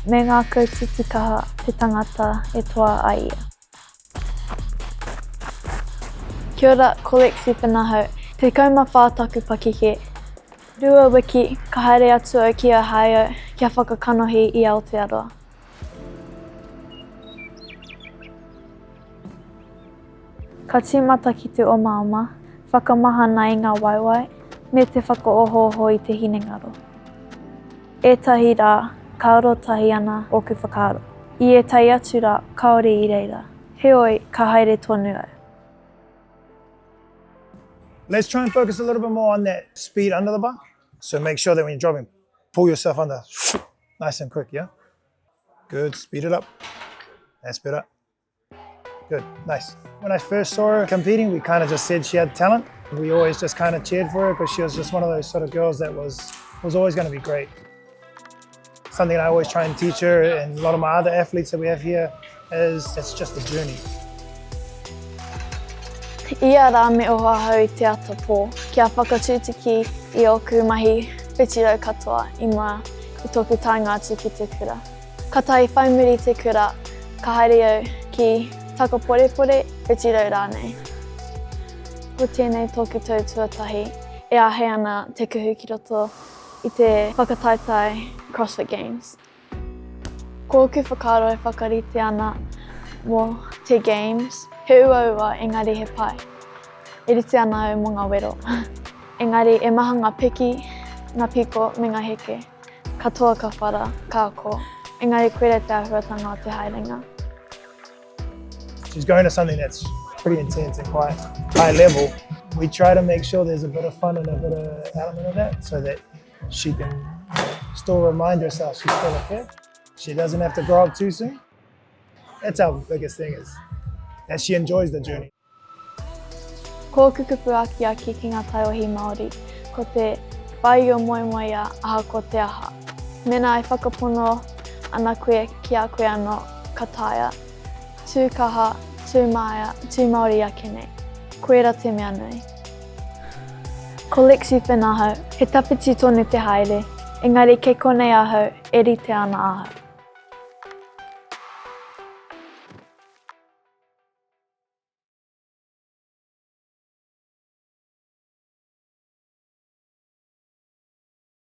Me ngā kautiti kaha te tangata e toa ai ia. Kia ora, ko Lexi Fyhn, te kaumawhā taku pakeke. Rua wiki ka haere atu o kia haio kia whakakanohi I Aotearoa. Ka tīmata ki te omaoma, whakamahana I ngā waiwai, me te whakaohoho I te hinengaro. Ētahi rā, ka arotahi ana o ku whakaaro. I ētahi atu rā, kaore I reira. Heoi, ka haere tonu au. Let's try and focus a little bit more on that speed under the bar. So make sure that when you're dropping, pull yourself under, nice and quick, yeah? Good, speed it up. That's better. Good, nice. When I first saw her competing, we kind of just said she had talent. We always just kind of cheered for her because she was just one of those sort of girls that was always going to be great. Something I always try and teach her and a lot of my other athletes that we have here is it's just a journey. Ia rā me o hahau I te ata pō, kia whakatūtiki I oku mahi whitirau katoa I mua I tōku taenga atu ki te kura. Ka tahi whaimuri te kura, ka haere au ki taka porepore whitirau rānei. Ko tēnei tōku tau tuatahi, e ahe ana te kuhu ki roto I te whakataetai CrossFit Games. Ko oku whakaaro e whakarite ana mō te Games, he ua engari he pai. E rite ana au mō ngā wero. Engari e maha ngā piki, ngā piko me ngā heke. Katoa ka whara, ka ako. Engari koere te ahuatanga o te haerenga. She's going to something that's pretty intense and quite high level. We try to make sure there's a bit of fun and a bit of element of that so that she can still remind herself she's still a kid. She doesn't have to grow up too soon. That's our biggest thing is that she enjoys the journey. Ko kukupu aki ki ngā taiwahi Māori, ko te whai o moemoe a aha ko te aha. Mena I whakapono ana koe ki a koe ano ka taia. Tū kaha, tū maia, tū Māori ake nei. Koera te mea nui. Ko Lexi Fyhn, he tapiti tonu te haere, engari kei konei ahau, e rite ana ahau.